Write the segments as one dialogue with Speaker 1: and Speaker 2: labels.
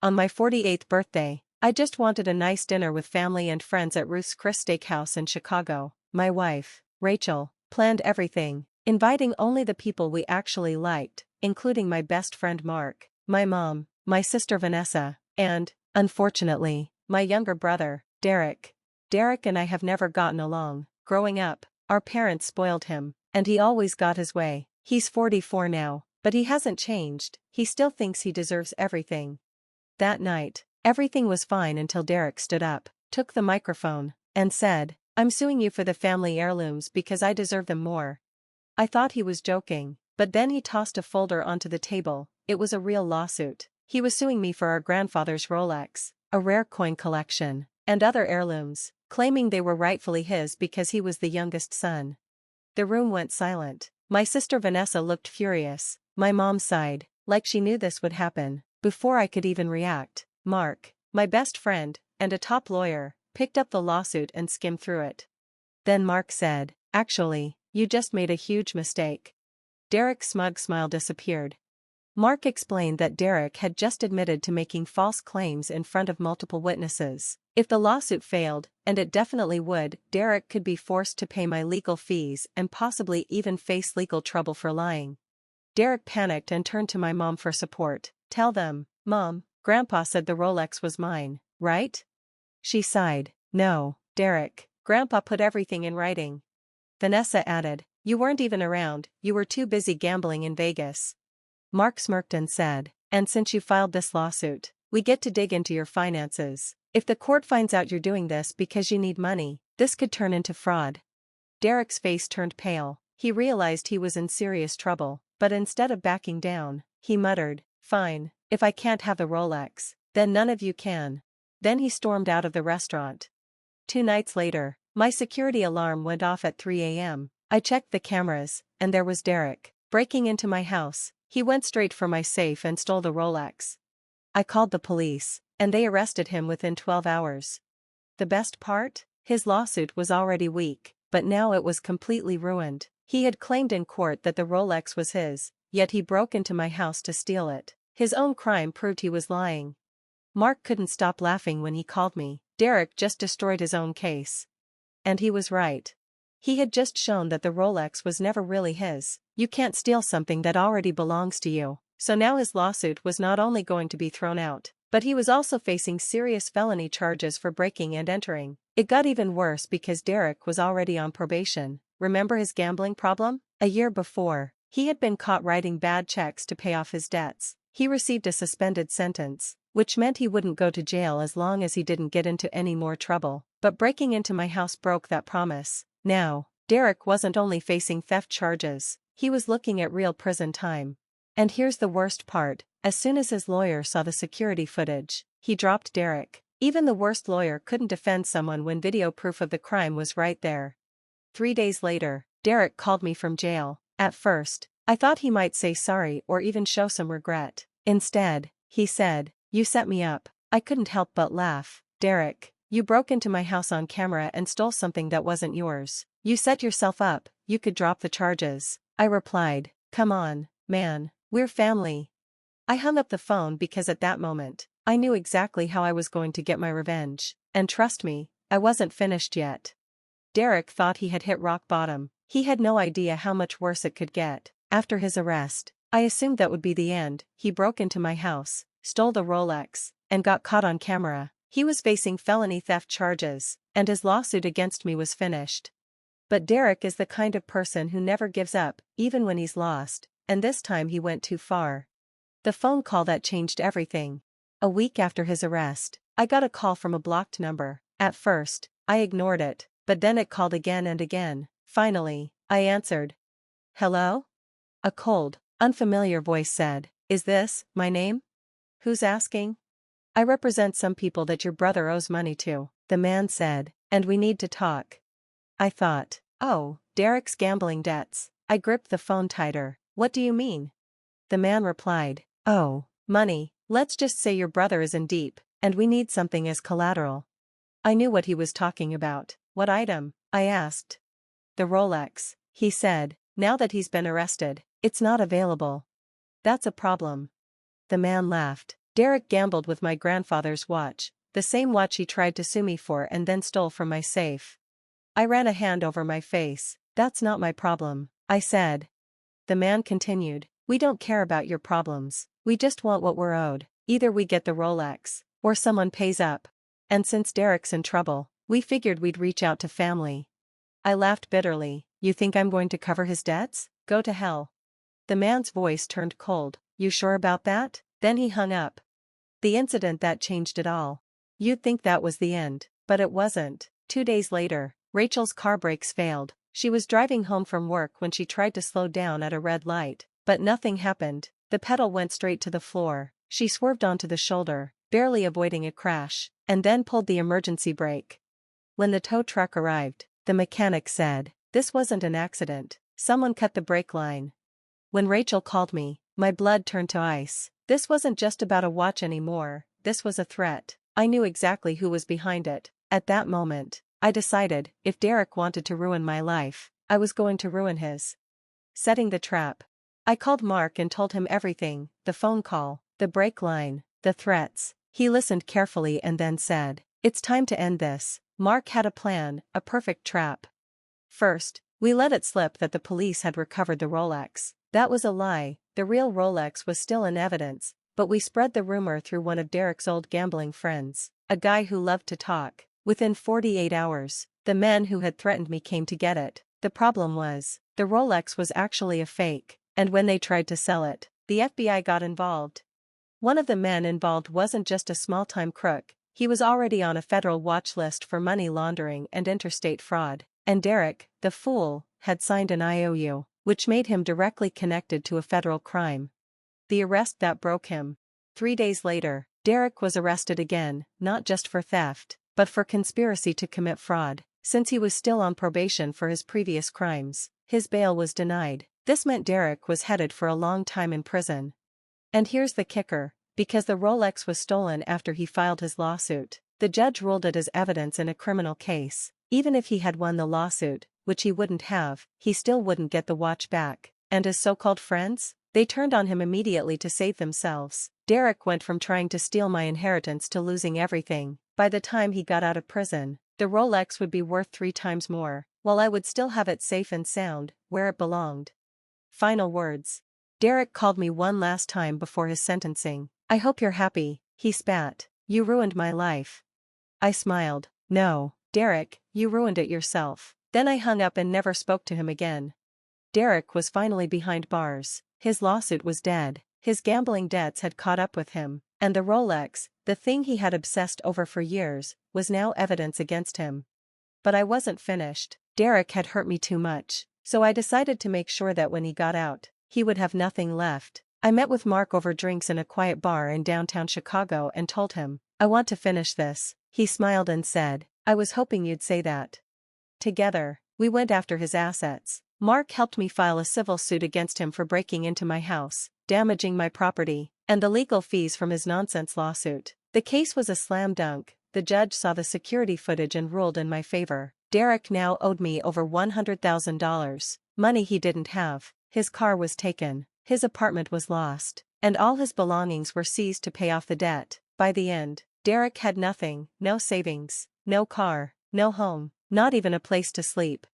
Speaker 1: On my 48th birthday, I just wanted a nice dinner with family and friends at Ruth's Chris Steakhouse in Chicago. My wife, Rachel, planned everything, inviting only the people we actually liked, including my best friend Mark, my mom, my sister Vanessa, and, unfortunately, my younger brother, Derek. Derek and I have never gotten along. Growing up, our parents spoiled him, and he always got his way. He's 44 now, but he hasn't changed. He still thinks he deserves everything. That night, everything was fine until Derek stood up, took the microphone, and said, "I'm suing you for the family heirlooms because I deserve them more." I thought he was joking, but then he tossed a folder onto the table. It was a real lawsuit. He was suing me for our grandfather's Rolex, a rare coin collection, and other heirlooms, claiming they were rightfully his because he was the youngest son. The room went silent. My sister Vanessa looked furious. My mom sighed, like she knew this would happen. Before I could even react, Mark, my best friend, and a top lawyer, picked up the lawsuit and skimmed through it. Then Mark said, "Actually, you just made a huge mistake." Derek's smug smile disappeared. Mark explained that Derek had just admitted to making false claims in front of multiple witnesses. If the lawsuit failed, and it definitely would, Derek could be forced to pay my legal fees and possibly even face legal trouble for lying. Derek panicked and turned to my mom for support. "Tell them, Mom, Grandpa said the Rolex was mine, right?" She sighed. "No, Derek, Grandpa put everything in writing." Vanessa added, "You weren't even around, you were too busy gambling in Vegas." Mark smirked and said, "And since you filed this lawsuit, we get to dig into your finances. If the court finds out you're doing this because you need money, this could turn into fraud." Derek's face turned pale. He realized he was in serious trouble, but instead of backing down, he muttered, "Fine, if I can't have the Rolex, then none of you can." Then he stormed out of the restaurant. 2 nights later, my security alarm went off at 3 a.m. I checked the cameras, and there was Derek, breaking into my house. He went straight for my safe and stole the Rolex. I called the police, and they arrested him within 12 hours. The best part? His lawsuit was already weak, but now it was completely ruined. He had claimed in court that the Rolex was his, yet he broke into my house to steal it. His own crime proved he was lying. Mark couldn't stop laughing when he called me. Derek just destroyed his own case. And he was right. He had just shown that the Rolex was never really his. You can't steal something that already belongs to you. So now his lawsuit was not only going to be thrown out, but he was also facing serious felony charges for breaking and entering. It got even worse because Derek was already on probation. Remember his gambling problem? A year before, he had been caught writing bad checks to pay off his debts. He received a suspended sentence, which meant he wouldn't go to jail as long as he didn't get into any more trouble. But breaking into my house broke that promise. Now, Derek wasn't only facing theft charges, he was looking at real prison time. And here's the worst part, as soon as his lawyer saw the security footage, he dropped Derek. Even the worst lawyer couldn't defend someone when video proof of the crime was right there. 3 days later, Derek called me from jail. At first, I thought he might say sorry or even show some regret. Instead, he said, "You set me up." I couldn't help but laugh. "Derek, you broke into my house on camera and stole something that wasn't yours. You set yourself up, you could drop the charges." I replied, "Come on, man, we're family." I hung up the phone because at that moment, I knew exactly how I was going to get my revenge. And trust me, I wasn't finished yet. Derek thought he had hit rock bottom. He had no idea how much worse it could get. After his arrest, I assumed that would be the end. He broke into my house, stole the Rolex, and got caught on camera. He was facing felony theft charges, and his lawsuit against me was finished. But Derek is the kind of person who never gives up, even when he's lost, and this time he went too far. The phone call that changed everything. A week after his arrest, I got a call from a blocked number. At first, I ignored it, but then it called again and again. Finally, I answered. "Hello?" A cold, unfamiliar voice said, "Is this my name? Who's asking?" "I represent some people that your brother owes money to," the man said, "and we need to talk." I thought, oh, Derek's gambling debts. I gripped the phone tighter. "What do you mean?" The man replied, "Oh, money. Let's just say your brother is in deep, and we need something as collateral." I knew what he was talking about. "What item?" I asked. "The Rolex," he said. "Now that he's been arrested, it's not available." "That's a problem." The man laughed. Derek gambled with my grandfather's watch, the same watch he tried to sue me for and then stole from my safe. I ran a hand over my face. That's not my problem, I said. The man continued, we don't care about your problems, we just want what we're owed. Either we get the Rolex, or someone pays up. And since Derek's in trouble, we figured we'd reach out to family. I laughed bitterly. You think I'm going to cover his debts? Go to hell. The man's voice turned cold. You sure about that? Then he hung up. The incident that changed it all. You'd think that was the end, but it wasn't. 2 days later, Rachel's car brakes failed. She was driving home from work when she tried to slow down at a red light, but nothing happened. The pedal went straight to the floor. She swerved onto the shoulder, barely avoiding a crash, and then pulled the emergency brake. When the tow truck arrived, the mechanic said, this wasn't an accident, someone cut the brake line. When Rachel called me, my blood turned to ice. This wasn't just about a watch anymore, this was a threat. I knew exactly who was behind it. At that moment, I decided, if Derek wanted to ruin my life, I was going to ruin his. Setting the trap. I called Mark and told him everything, the phone call, the brake line, the threats. He listened carefully and then said, it's time to end this. Mark had a plan, a perfect trap. First, we let it slip that the police had recovered the Rolex. That was a lie, the real Rolex was still in evidence, but we spread the rumor through one of Derek's old gambling friends, a guy who loved to talk. Within 48 hours, the men who had threatened me came to get it. The problem was, the Rolex was actually a fake, and when they tried to sell it, the FBI got involved. One of the men involved wasn't just a small-time crook, he was already on a federal watch list for money laundering and interstate fraud, and Derek, the fool, had signed an IOU, which made him directly connected to a federal crime. The arrest that broke him. 3 days later, Derek was arrested again, not just for theft, but for conspiracy to commit fraud. Since he was still on probation for his previous crimes, his bail was denied. This meant Derek was headed for a long time in prison. And here's the kicker, because the Rolex was stolen after he filed his lawsuit, the judge ruled it as evidence in a criminal case. Even if he had won the lawsuit, which he wouldn't have, he still wouldn't get the watch back. And his so-called friends? They turned on him immediately to save themselves. Derek went from trying to steal my inheritance to losing everything. By the time he got out of prison, the Rolex would be worth 3 times more, while I would still have it safe and sound, where it belonged. Final words. Derek called me one last time before his sentencing. I hope you're happy, he spat. You ruined my life. I smiled. No, Derek, you ruined it yourself. Then I hung up and never spoke to him again. Derek was finally behind bars. His lawsuit was dead, his gambling debts had caught up with him, and the Rolex, the thing he had obsessed over for years, was now evidence against him. But I wasn't finished. Derek had hurt me too much, so I decided to make sure that when he got out, he would have nothing left. I met with Mark over drinks in a quiet bar in downtown Chicago and told him, I want to finish this. He smiled and said, I was hoping you'd say that. Together, we went after his assets. Mark helped me file a civil suit against him for breaking into my house, damaging my property, and the legal fees from his nonsense lawsuit. The case was a slam dunk. The judge saw the security footage and ruled in my favor. Derek now owed me over $100,000, money he didn't have. His car was taken, his apartment was lost, and all his belongings were seized to pay off the debt. By the end, Derek had nothing, no savings, no car, no home, not even a place to sleep.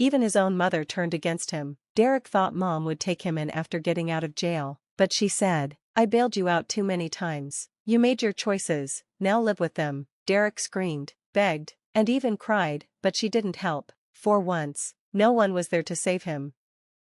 Speaker 1: Even his own mother turned against him. Derek thought Mom would take him in after getting out of jail, but she said, I bailed you out too many times. You made your choices, now live with them. Derek screamed, begged, and even cried, but she didn't help. For once, no one was there to save him.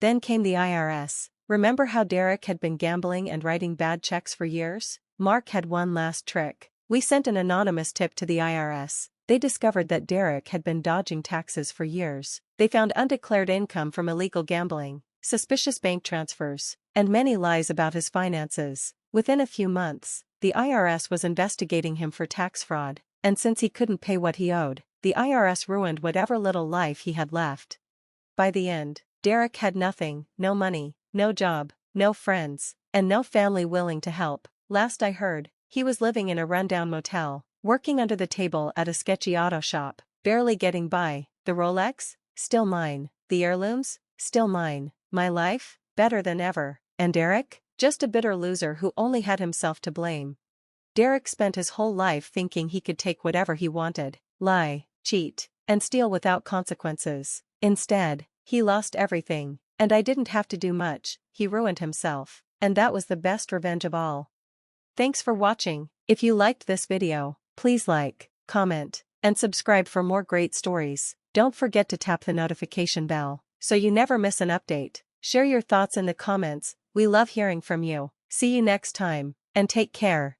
Speaker 1: Then came the IRS. Remember how Derek had been gambling and writing bad checks for years? Mark had one last trick. We sent an anonymous tip to the IRS. They discovered that Derek had been dodging taxes for years. They found undeclared income from illegal gambling, suspicious bank transfers, and many lies about his finances. Within a few months, the IRS was investigating him for tax fraud, and since he couldn't pay what he owed, the IRS ruined whatever little life he had left. By the end, Derek had nothing, no money, no job, no friends, and no family willing to help. Last I heard, he was living in a rundown motel, working under the table at a sketchy auto shop, barely getting by. The Rolex? Still mine. The heirlooms? Still mine. My life? Better than ever. And Derek? Just a bitter loser who only had himself to blame. Derek spent his whole life thinking he could take whatever he wanted, lie, cheat, and steal without consequences. Instead, he lost everything, and I didn't have to do much. He ruined himself, and that was the best revenge of all. Thanks for watching. If you liked this video, please like, comment, and subscribe for more great stories. Don't forget to tap the notification bell, so you never miss an update. Share your thoughts in the comments, we love hearing from you. See you next time, and take care.